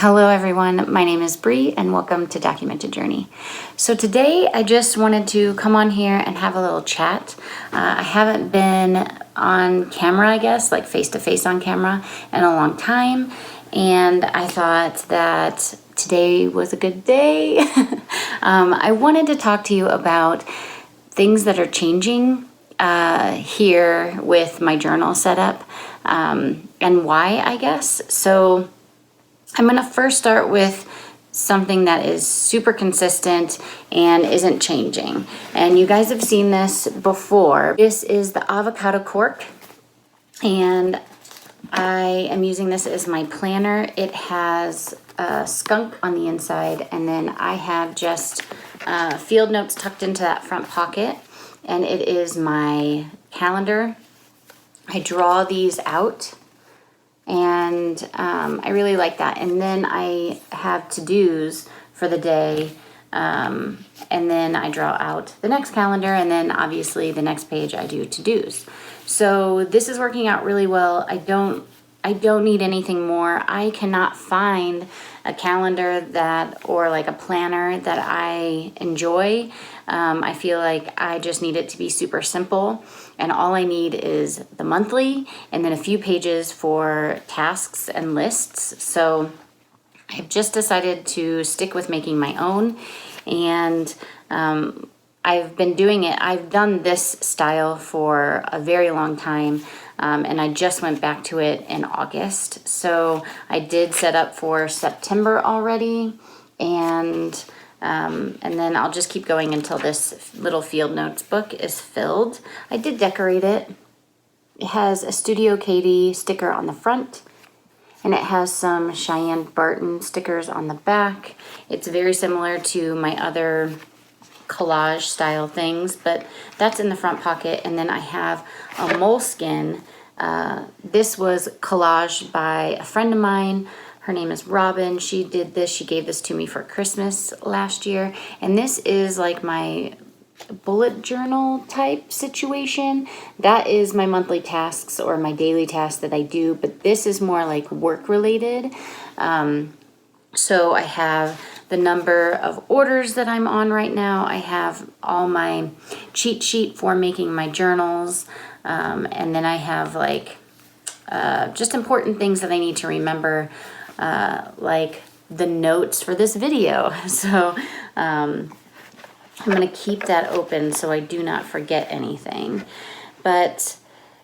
Hello everyone, my name is Bree and welcome to Documented Journey. So today I just wanted to come on here and have a little chat. I haven't been on camera, I guess, like face to face on camera in a long time, and I thought that today was a good day. I wanted to talk to you about things that are changing here with my journal setup and why, I guess. So I'm going to first start with something that is super consistent and isn't changing. And you guys have seen this before. This is the avocado cork, and I am using this as my planner. It has a skunk on the inside, and then I have just field notes tucked into that front pocket, and it is my calendar. I draw these out, and I really like that. And then I have to-dos for the day, and then I draw out the next calendar, and then obviously the next page I do to-dos. So this is working out really well. I don't need anything more. I cannot find a calendar or like a planner that I enjoy. I feel like I just need it to be super simple, and all I need is the monthly and then a few pages for tasks and lists. So I've just decided to stick with making my own, and I've been doing it. I've done this style for a very long time, and I just went back to it in August. So I did set up for September already, and then I'll just keep going until this little field notes book is filled. I did decorate it. It has a Studio Katie sticker on the front, and it has some Cheyenne Barton stickers on the back. It's very similar to my other collage style things, but that's in the front pocket. And then I have a moleskin. This was collaged by a friend of mine. Her name is Robin. She did this. She gave this to me for Christmas last year. And this is like my bullet journal type situation. That is my monthly tasks or my daily tasks that I do, but this is more like work related. So I have the number of orders that I'm on right now. I have all my cheat sheet for making my journals. And then I have like just important things that I need to remember, like the notes for this video. So I'm going to keep that open so I do not forget anything. But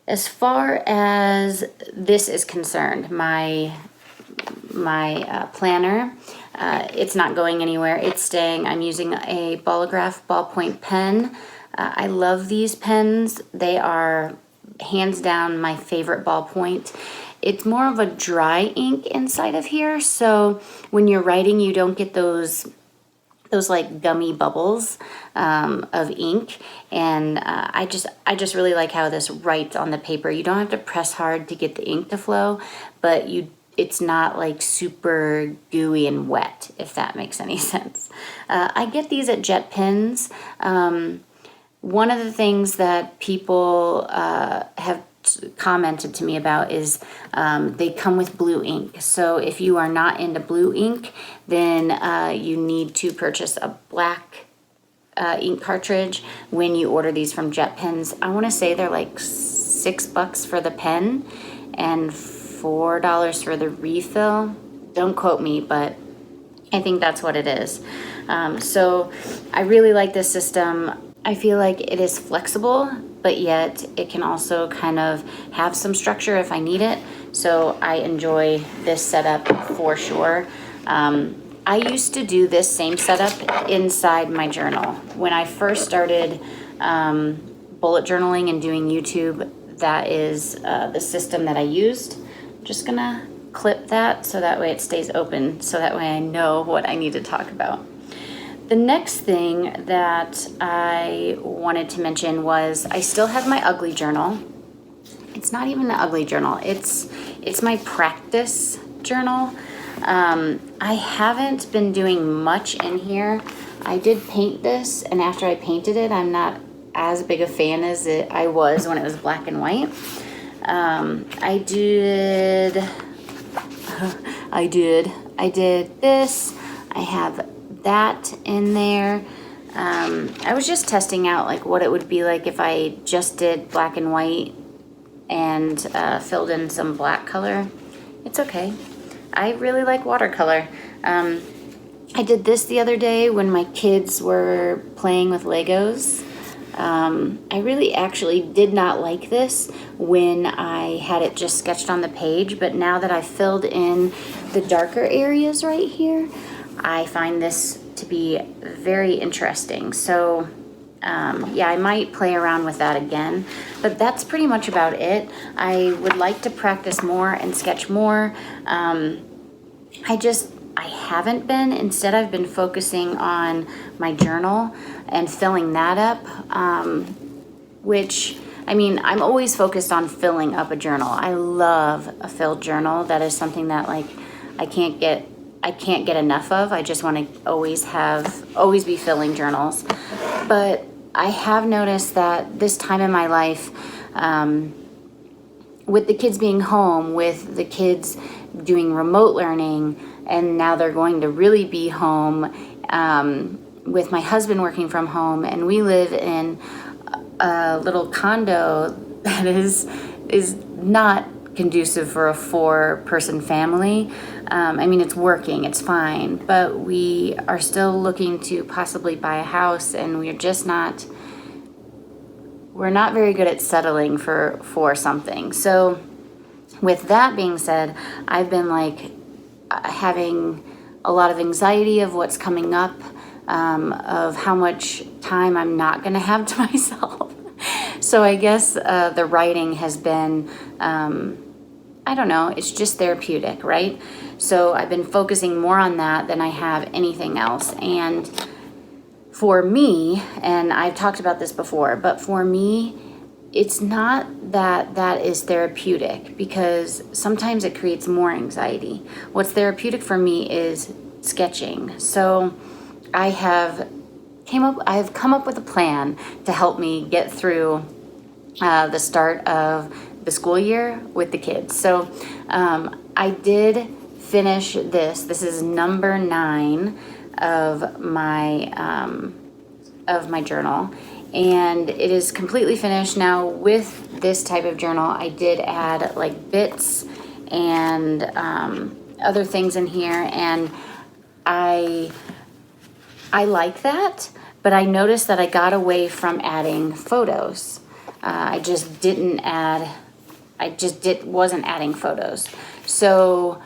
as far as this is concerned, my planner, it's not going anywhere. It's staying. I'm using a Bolograph ballpoint pen. I love these pens. They are hands down my favorite ballpoint. It's more of a dry ink inside of here, so when you're writing, you don't get those like gummy bubbles of ink. And I just really like how this writes on the paper. You don't have to press hard to get the ink to flow, but it's not like super gooey and wet, if that makes any sense. I get these at Jet Pens. One of the things that people have commented to me about is they come with blue ink. So if you are not into blue ink, then you need to purchase a black ink cartridge when you order these from Jet Pens. I want to say they're like $6 for the pen and $4 for the refill. Don't quote me, but I think that's what it is. So I really like this system. I feel like it is flexible, but yet it can also kind of have some structure if I need it. So I enjoy this setup for sure. I used to do this same setup inside my journal. When I first started bullet journaling and doing YouTube, that is the system that I used. I'm just gonna clip that so that way it stays open, so that way I know what I need to talk about. The next thing that I wanted to mention was I still have my ugly journal. It's not even an ugly journal. It's my practice journal. I haven't been doing much in here. I did paint this, and after I painted it, I'm not as big a fan as I was when it was black and white. I did I did this. I have that in there. I was just testing out like what it would be like if I just did black and white and filled in some black color. It's okay. I really like watercolor. I did this the other day when my kids were playing with Legos. I really actually did not like this when I had it just sketched on the page, but now that I filled in the darker areas right here, I find this to be very interesting. So yeah, I might play around with that again, but that's pretty much about it. I would like to practice more and sketch more. I haven't been. Instead, I've been focusing on my journal and filling that up, which, I mean, I'm always focused on filling up a journal. I love a filled journal. That is something that like I can't get enough of. I just want to always be filling journals. But I have noticed that this time in my life, with the kids being home, with the kids doing remote learning, and now they're going to really be home, with my husband working from home, and we live in a little condo that is not conducive for a 4-person family. I mean, it's working, it's fine, but we are still looking to possibly buy a house, and we're not very good at settling for something. So with that being said, I've been like having a lot of anxiety of what's coming up, of how much time I'm not going to have to myself. So I guess the writing has been, I don't know, it's just therapeutic, right? So I've been focusing more on that than I have anything else. And for me, and I've talked about this before, but for me, it's not that is therapeutic, because sometimes it creates more anxiety. What's therapeutic for me is sketching. So I have come up with a plan to help me get through the start of the school year with the kids. So I did finish this. This is number 9 of my journal, and it is completely finished. Now with this type of journal, I did add like bits and other things in here, and I like that, but I noticed that I got away from adding photos. Wasn't adding photos. So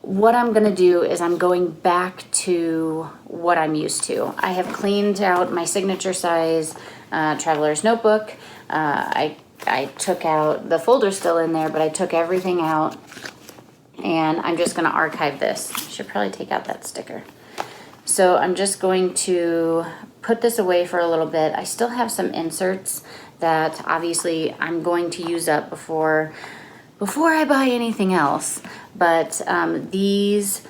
what I'm gonna do is I'm going back to what I'm used to. I have cleaned out my signature size traveler's notebook. I took out, the folder's still in there, but I took everything out, and I'm just gonna archive this. Should probably take out that sticker. So I'm just going to put this away for a little bit. I still have some inserts that obviously I'm going to use up before I buy anything else. But these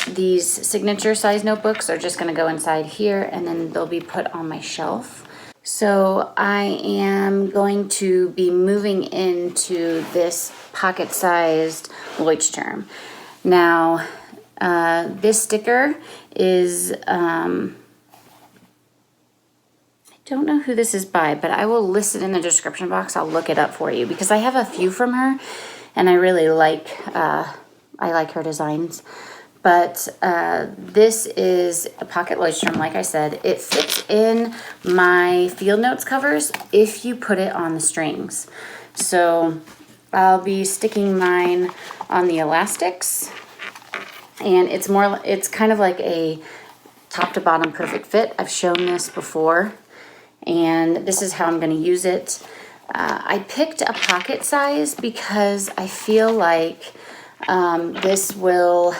signature size notebooks are just gonna go inside here, and then they'll be put on my shelf. So I am going to be moving into this pocket-sized Leuchtturm. Now, this sticker is, I don't know who this is by, but I will list it in the description box. I'll look it up for you, because I have a few from her, and I really like, I like her designs. But this is a pocket Leuchtturm, like I said. It fits in my field notes covers if you put it on the strings. So I'll be sticking mine on the elastics, and it's kind of like a top to bottom perfect fit. I've shown this before, and this is how I'm going to use it. I picked a pocket size because I feel like this will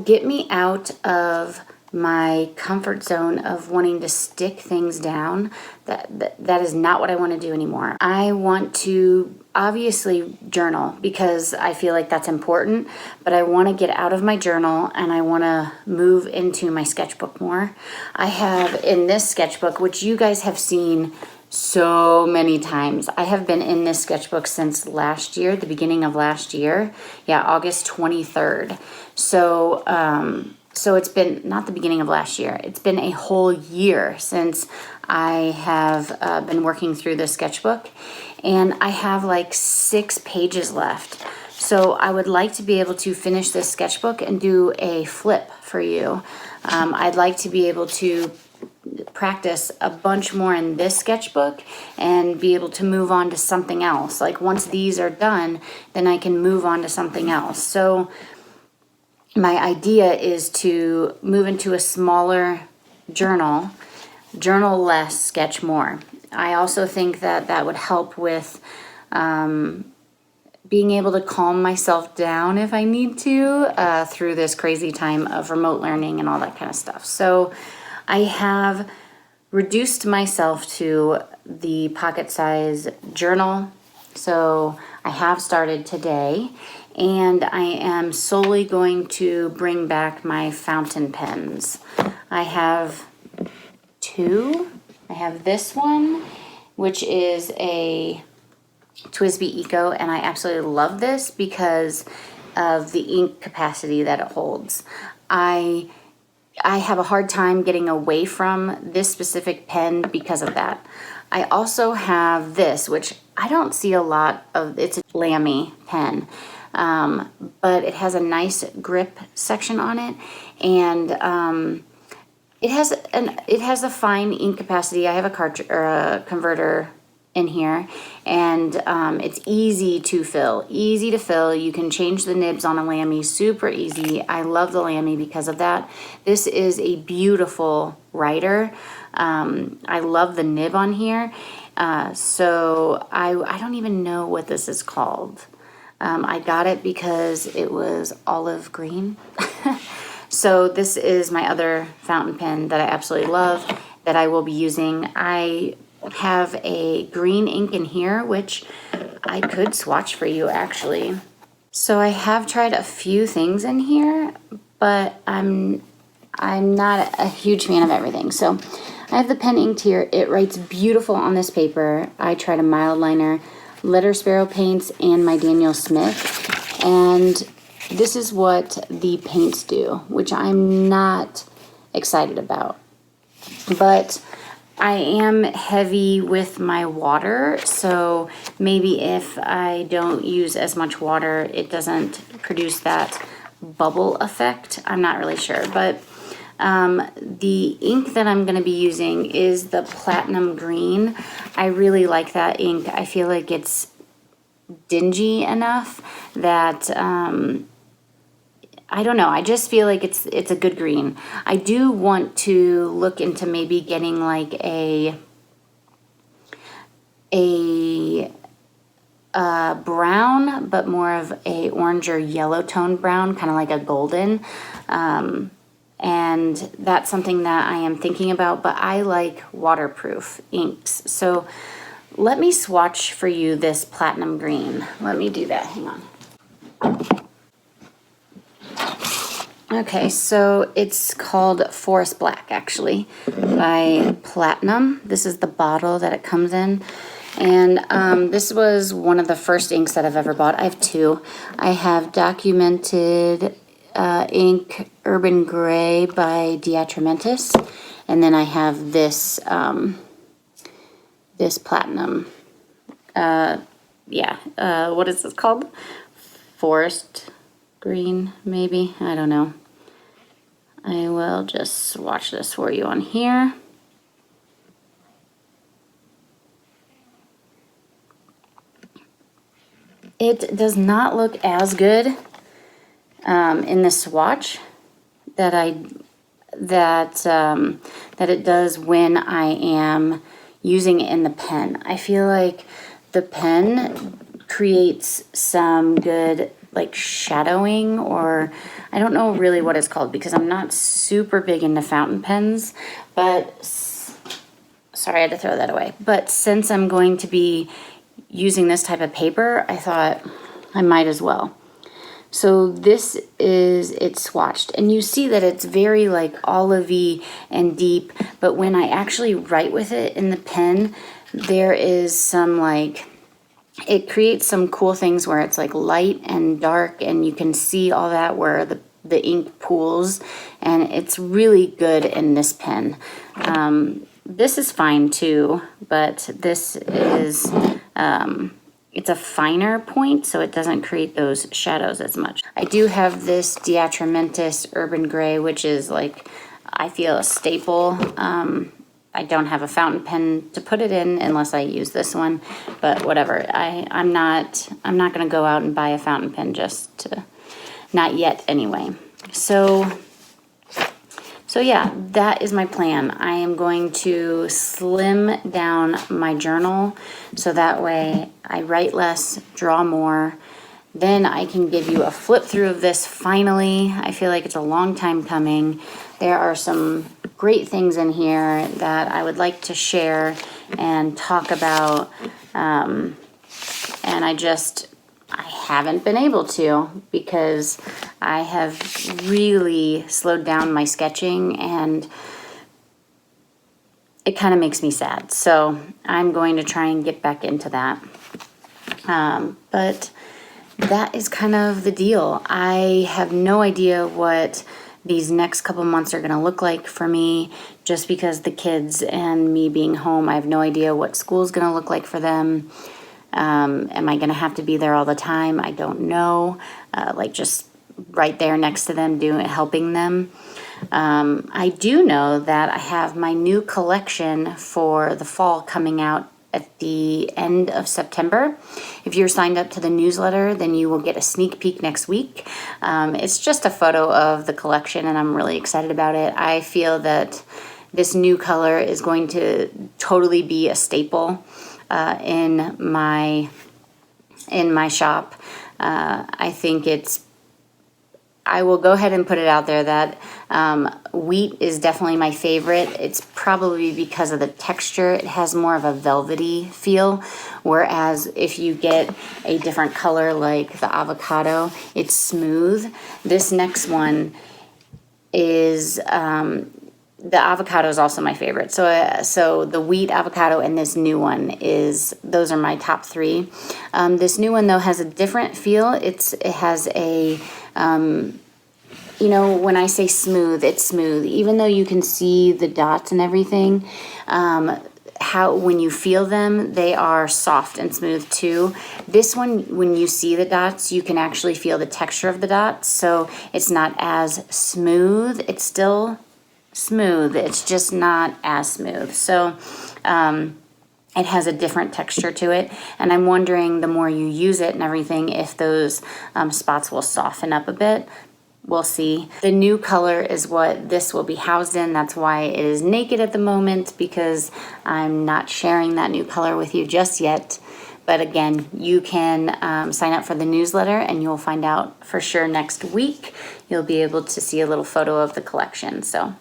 get me out of my comfort zone of wanting to stick things down. That is not what I want to do anymore. I want to obviously journal, because I feel like that's important, but I want to get out of my journal and I want to move into my sketchbook more. I have in this sketchbook, which you guys have seen so many times. I have been in this sketchbook since last year, the beginning of last year. Yeah, August 23rd. So it's been, not the beginning of last year, it's been a whole year since I have been working through this sketchbook, and I have like 6 pages left. So I would like to be able to finish this sketchbook and do a flip for you. I'd like to be able to practice a bunch more in this sketchbook and be able to move on to something else. Like once these are done, then I can move on to something else. So my idea is to move into a smaller journal less, sketch more. I also think that that would help with being able to calm myself down if I need to through this crazy time of remote learning and all that kind of stuff. So I have reduced myself to the pocket size journal. So I have started today, and I am solely going to bring back my fountain pens. I have 2. I have this one, which is a TWSBI Eco, and I absolutely love this because of the ink capacity that it holds. I have a hard time getting away from this specific pen because of that. I also have this, which I don't see a lot of. It's a Lamy pen, but it has a nice grip section on it, and it has a fine ink capacity. I have a cartridge or a converter in here, and it's easy to fill. You can change the nibs on a Lamy super easy. I love the Lamy because of that. This is a beautiful writer. I love the nib on here. So I don't even know what this is called. I got it because it was olive green. So this is my other fountain pen that I absolutely love that I will be using. I have a green ink in here, which I could swatch for you actually. So I have tried a few things in here, but I'm not a huge fan of everything. So I have the pen inked here. It writes beautiful on this paper. I tried a mild liner, letter sparrow paints, and my Daniel Smith, and this is what the paints do, which I'm not excited about. But I am heavy with my water, so maybe if I don't use as much water, it doesn't produce that bubble effect. I'm not really sure, but the ink that I'm going to be using is the platinum green. I really like that ink. I feel like it's dingy enough that I don't know. I just feel like it's a good green. I do want to look into maybe getting like a brown, but more of a orange or yellow tone brown, kind of like a golden. And that's something that I am thinking about, but I like waterproof inks. So let me swatch for you this platinum green. Let me do that. Hang on. Okay, so it's called Forest Black, actually, by Platinum. This is the bottle that it comes in. And this was one of the first inks that I've ever bought. I have 2. I have Documented ink Urban Gray by Diatramentis. And then I have this, this Platinum. What is this called? Forest Green, maybe? I don't know. I will just swatch this for you on here. It does not look as good in the swatch that it does when I am using it in the pen. I feel like the pen creates some good like shadowing, or I don't know really what it's called because I'm not super big into fountain pens, but sorry, I had to throw that away. But since I'm going to be using this type of paper, I thought I might as well. So this is it swatched, and you see that it's very like olivey and deep, but when I actually write with it in the pen, there is some it creates some cool things where it's like light and dark and you can see all that where the ink pools, and it's really good in this pen. This is fine too, but this is, it's a finer point, so it doesn't create those shadows as much. I do have this Diatramentis Urban Gray, which is I feel a staple. I don't have a fountain pen to put it in unless I use this one, but whatever. I'm not gonna go out and buy a fountain pen not yet anyway. So yeah, that is my plan. I am going to slim down my journal so that way I write less, draw more. Then I can give you a flip through of this finally. I feel like it's a long time coming. There are some great things in here that I would like to share and talk about. And I haven't been able to because I have really slowed down my sketching and it kind of makes me sad. So I'm going to try and get back into that. But that is kind of the deal. I have no idea what these next couple months are going to look like for me just because the kids and me being home. I have no idea what school's going to look like for them. Am I going to have to be there all the time? I don't know. Just right there next to them, helping them. I do know that I have my new collection for the fall coming out at the end of September. If you're signed up to the newsletter, then you will get a sneak peek next week. It's just a photo of the collection, and I'm really excited about it. I feel that this new color is going to totally be a staple in my shop. I think I will go ahead and put it out there that wheat is definitely my favorite. It's probably because of the texture. It has more of a velvety feel, whereas if you get a different color like the avocado, it's smooth. This next one is the avocado is also my favorite. So the wheat, avocado, and this new one those are my top three. This new one though has a different feel. It has a, when I say smooth, it's smooth. Even though you can see the dots and everything, when you feel them, they are soft and smooth too. This one, when you see the dots, you can actually feel the texture of the dots. So it's not as smooth. It's still smooth, it's just not as smooth. So it has a different texture to it, and I'm wondering the more you use it and everything if those spots will soften up a bit. We'll see. The new color is what this will be housed in. That's why it is naked at the moment, because I'm not sharing that new color with you just yet. But again, you can sign up for the newsletter and you'll find out for sure next week. You'll be able to see a little photo of the collection. So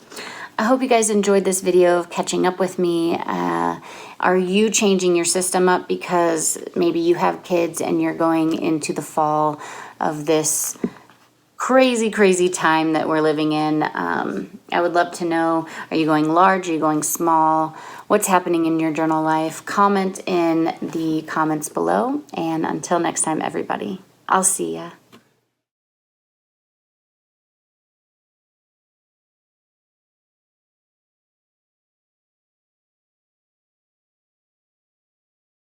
I hope you guys enjoyed this video of catching up with me. Are you changing your system up because maybe you have kids and you're going into the fall of this crazy time that we're living in? I would love to know, are you going large? Are you going small? What's happening in your journal life? Comment in the comments below. And until next time, everybody, I'll see ya.